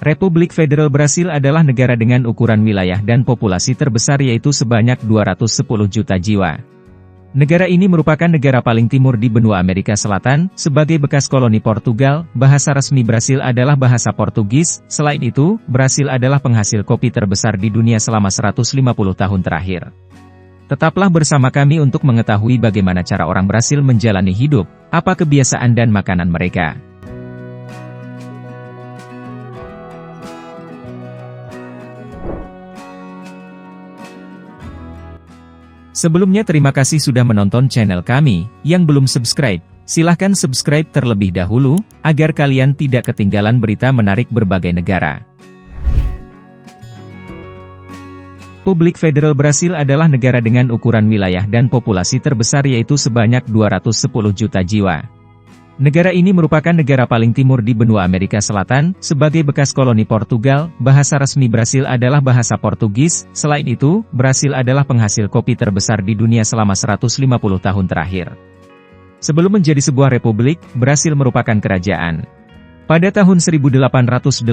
Republik Federal Brasil adalah negara dengan ukuran wilayah dan populasi terbesar yaitu sebanyak 210 juta jiwa. Negara ini merupakan negara paling timur di benua Amerika Selatan, sebagai bekas koloni Portugal. Bahasa resmi Brasil adalah bahasa Portugis. Selain itu, Brasil adalah penghasil kopi terbesar di dunia selama 150 tahun terakhir. Tetaplah bersama kami untuk mengetahui bagaimana cara orang Brasil menjalani hidup, apa kebiasaan dan makanan mereka. Sebelumnya terima kasih sudah menonton channel kami. Yang belum subscribe, silahkan subscribe terlebih dahulu, agar kalian tidak ketinggalan berita menarik berbagai negara. Republik Federal Brasil adalah negara dengan ukuran wilayah dan populasi terbesar yaitu sebanyak 210 juta jiwa. Negara ini merupakan negara paling timur di benua Amerika Selatan, sebagai bekas koloni Portugal. Bahasa resmi Brasil adalah bahasa Portugis. Selain itu, Brasil adalah penghasil kopi terbesar di dunia selama 150 tahun terakhir. Sebelum menjadi sebuah republik, Brasil merupakan kerajaan. Pada tahun 1889,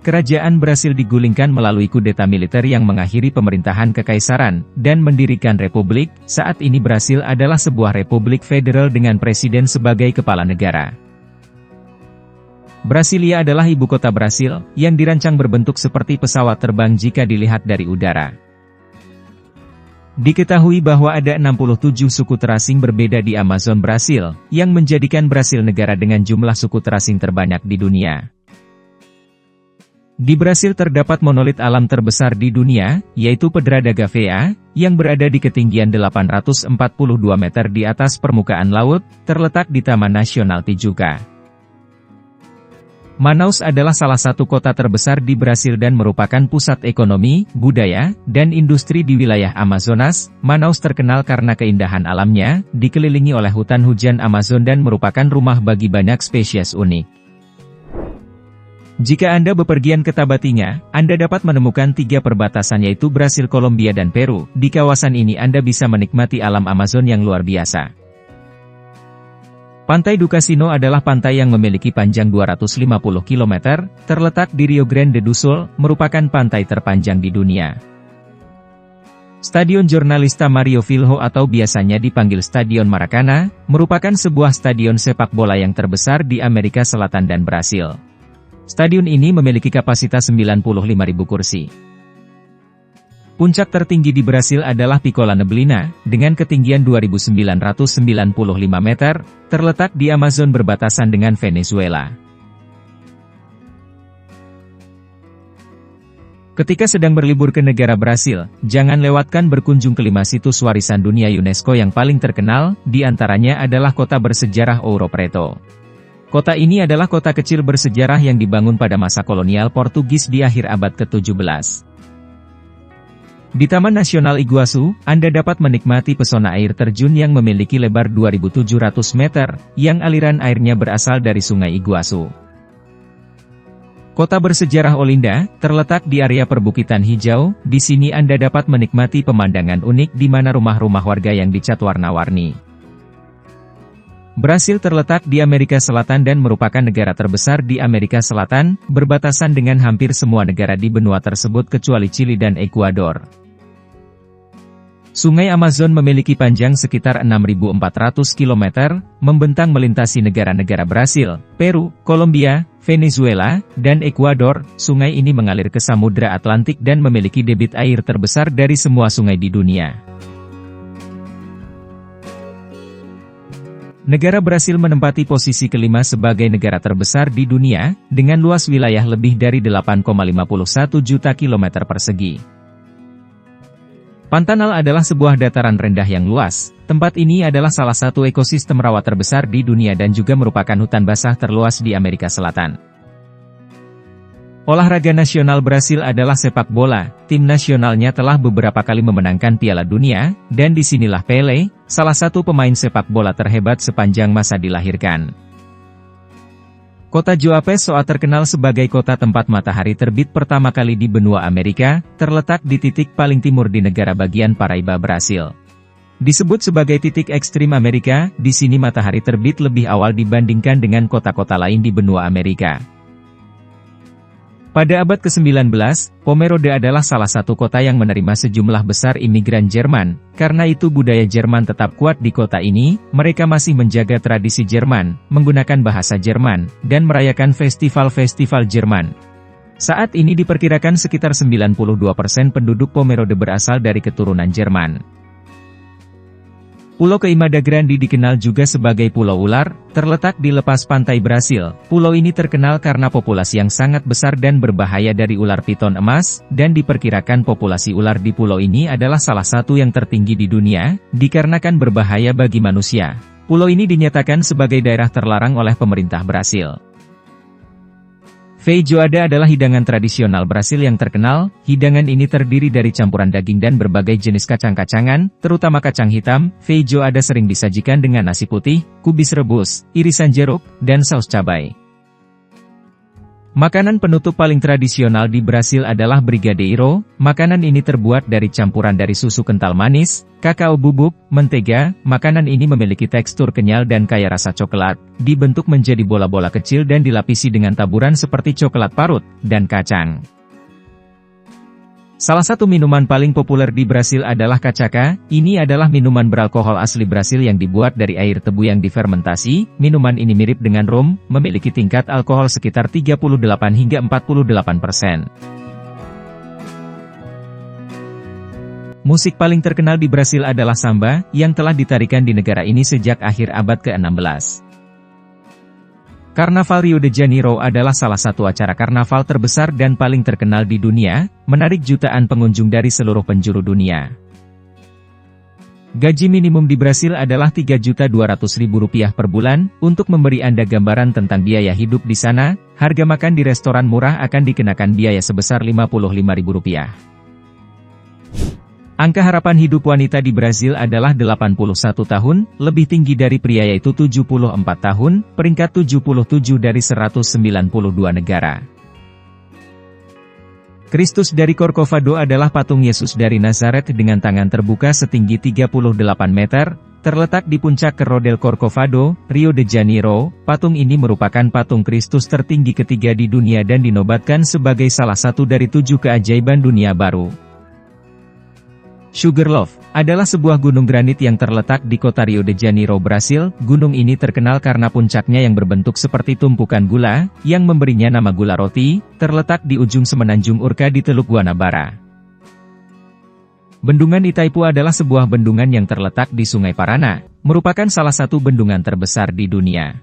kerajaan Brasil digulingkan melalui kudeta militer yang mengakhiri pemerintahan kekaisaran, dan mendirikan republik. Saat ini Brasil adalah sebuah republik federal dengan presiden sebagai kepala negara. Brasilia adalah ibu kota Brasil, yang dirancang berbentuk seperti pesawat terbang jika dilihat dari udara. Diketahui bahwa ada 67 suku terasing berbeda di Amazon Brasil, yang menjadikan Brasil negara dengan jumlah suku terasing terbanyak di dunia. Di Brasil terdapat monolit alam terbesar di dunia, yaitu Pedra da Gávea, yang berada di ketinggian 842 meter di atas permukaan laut, terletak di Taman Nasional Tijuca. Manaus adalah salah satu kota terbesar di Brasil dan merupakan pusat ekonomi, budaya, dan industri di wilayah Amazonas. Manaus terkenal karena keindahan alamnya, dikelilingi oleh hutan hujan Amazon dan merupakan rumah bagi banyak spesies unik. Jika Anda bepergian ke Tabatinga, Anda dapat menemukan 3 perbatasan yaitu Brasil, Kolombia dan Peru. Di kawasan ini Anda bisa menikmati alam Amazon yang luar biasa. Pantai do Cassino adalah pantai yang memiliki panjang 250 km, terletak di Rio Grande do Sul, merupakan pantai terpanjang di dunia. Stadion Jornalista Mario Filho atau biasanya dipanggil Stadion Maracana, merupakan sebuah stadion sepak bola yang terbesar di Amerika Selatan dan Brasil. Stadion ini memiliki kapasitas 95.000 kursi. Puncak tertinggi di Brasil adalah Picola Neblina, dengan ketinggian 2.995 meter, terletak di Amazon berbatasan dengan Venezuela. Ketika sedang berlibur ke negara Brasil, jangan lewatkan berkunjung ke 5 situs warisan dunia UNESCO yang paling terkenal, di antaranya adalah kota bersejarah Ouro Preto. Kota ini adalah kota kecil bersejarah yang dibangun pada masa kolonial Portugis di akhir abad ke-17. Di Taman Nasional Iguaçu, Anda dapat menikmati pesona air terjun yang memiliki lebar 2.700 meter, yang aliran airnya berasal dari Sungai Iguaçu. Kota bersejarah Olinda, terletak di area perbukitan hijau. Di sini Anda dapat menikmati pemandangan unik di mana rumah-rumah warga yang dicat warna-warni. Brasil terletak di Amerika Selatan dan merupakan negara terbesar di Amerika Selatan, berbatasan dengan hampir semua negara di benua tersebut kecuali Chili dan Ekuador. Sungai Amazon memiliki panjang sekitar 6.400 km, membentang melintasi negara-negara Brasil, Peru, Kolombia, Venezuela, dan Ekuador. Sungai ini mengalir ke Samudra Atlantik dan memiliki debit air terbesar dari semua sungai di dunia. Negara Brasil menempati posisi kelima sebagai negara terbesar di dunia, dengan luas wilayah lebih dari 8,51 juta kilometer persegi. Pantanal adalah sebuah dataran rendah yang luas. Tempat ini adalah salah satu ekosistem rawa terbesar di dunia dan juga merupakan hutan basah terluas di Amerika Selatan. Olahraga nasional Brasil adalah sepak bola. Tim nasionalnya telah beberapa kali memenangkan Piala Dunia, dan disinilah Pelé, salah satu pemain sepak bola terhebat sepanjang masa dilahirkan. Kota João Pessoa terkenal sebagai kota tempat matahari terbit pertama kali di benua Amerika, terletak di titik paling timur di negara bagian Paraíba, Brasil. Disebut sebagai titik ekstrim Amerika, di sini matahari terbit lebih awal dibandingkan dengan kota-kota lain di benua Amerika. Pada abad ke-19, Pomerode adalah salah satu kota yang menerima sejumlah besar imigran Jerman. Karena itu budaya Jerman tetap kuat di kota ini, mereka masih menjaga tradisi Jerman, menggunakan bahasa Jerman, dan merayakan festival-festival Jerman. Saat ini diperkirakan sekitar 92% penduduk Pomerode berasal dari keturunan Jerman. Pulau Queimada Grande dikenal juga sebagai Pulau Ular, terletak di lepas pantai Brasil. Pulau ini terkenal karena populasi yang sangat besar dan berbahaya dari ular piton emas, dan diperkirakan populasi ular di pulau ini adalah salah satu yang tertinggi di dunia, dikarenakan berbahaya bagi manusia. Pulau ini dinyatakan sebagai daerah terlarang oleh pemerintah Brasil. Feijoada adalah hidangan tradisional Brasil yang terkenal. Hidangan ini terdiri dari campuran daging dan berbagai jenis kacang-kacangan, terutama kacang hitam. Feijoada sering disajikan dengan nasi putih, kubis rebus, irisan jeruk, dan saus cabai. Makanan penutup paling tradisional di Brasil adalah brigadeiro. Makanan ini terbuat dari campuran dari susu kental manis, kakao bubuk, mentega. Makanan ini memiliki tekstur kenyal dan kaya rasa coklat, dibentuk menjadi bola-bola kecil dan dilapisi dengan taburan seperti coklat parut dan kacang. Salah satu minuman paling populer di Brasil adalah cachaça. Ini adalah minuman beralkohol asli Brasil yang dibuat dari air tebu yang difermentasi. Minuman ini mirip dengan rum, memiliki tingkat alkohol sekitar 38 hingga 48%. Musik paling terkenal di Brasil adalah samba, yang telah ditarikan di negara ini sejak akhir abad ke-16. Karnaval Rio de Janeiro adalah salah satu acara karnaval terbesar dan paling terkenal di dunia, menarik jutaan pengunjung dari seluruh penjuru dunia. Gaji minimum di Brasil adalah Rp3.200.000 per bulan. Untuk memberi Anda gambaran tentang biaya hidup di sana, harga makan di restoran murah akan dikenakan biaya sebesar Rp55.000. Angka harapan hidup wanita di Brasil adalah 81 tahun, lebih tinggi dari pria yaitu 74 tahun, peringkat 77 dari 192 negara. Kristus dari Corcovado adalah patung Yesus dari Nazaret dengan tangan terbuka setinggi 38 meter, terletak di puncak Cerro del Corcovado, Rio de Janeiro. Patung ini merupakan patung Kristus tertinggi ketiga di dunia dan dinobatkan sebagai salah satu dari 7 keajaiban dunia baru. Sugarloaf adalah sebuah gunung granit yang terletak di kota Rio de Janeiro, Brasil. Gunung ini terkenal karena puncaknya yang berbentuk seperti tumpukan gula, yang memberinya nama gula roti, terletak di ujung semenanjung Urca di Teluk Guanabara. Bendungan Itaipu adalah sebuah bendungan yang terletak di Sungai Parana, merupakan salah satu bendungan terbesar di dunia.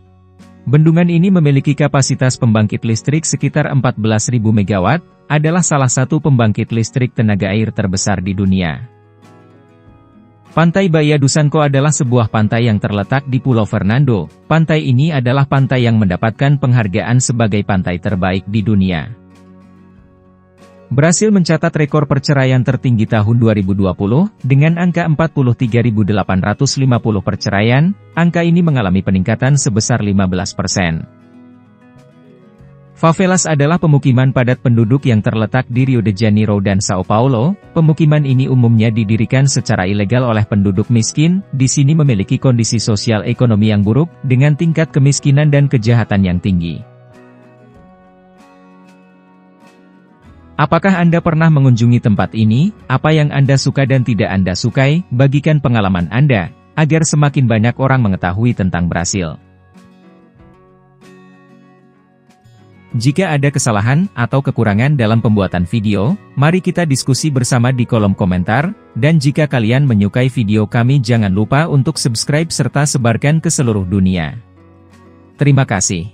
Bendungan ini memiliki kapasitas pembangkit listrik sekitar 14.000 MW, adalah salah satu pembangkit listrik tenaga air terbesar di dunia. Pantai Baía do Sanco adalah sebuah pantai yang terletak di Pulau Fernando. Pantai ini adalah pantai yang mendapatkan penghargaan sebagai pantai terbaik di dunia. Brasil mencatat rekor perceraian tertinggi tahun 2020, dengan angka 43.850 perceraian. Angka ini mengalami peningkatan sebesar 15%. Favelas adalah pemukiman padat penduduk yang terletak di Rio de Janeiro dan Sao Paulo. Pemukiman ini umumnya didirikan secara ilegal oleh penduduk miskin. Di sini memiliki kondisi sosial ekonomi yang buruk, dengan tingkat kemiskinan dan kejahatan yang tinggi. Apakah Anda pernah mengunjungi tempat ini? Apa yang Anda suka dan tidak Anda sukai? Bagikan pengalaman Anda, agar semakin banyak orang mengetahui tentang Brasil. Jika ada kesalahan atau kekurangan dalam pembuatan video, mari kita diskusi bersama di kolom komentar, dan jika kalian menyukai video kami jangan lupa untuk subscribe serta sebarkan ke seluruh dunia. Terima kasih.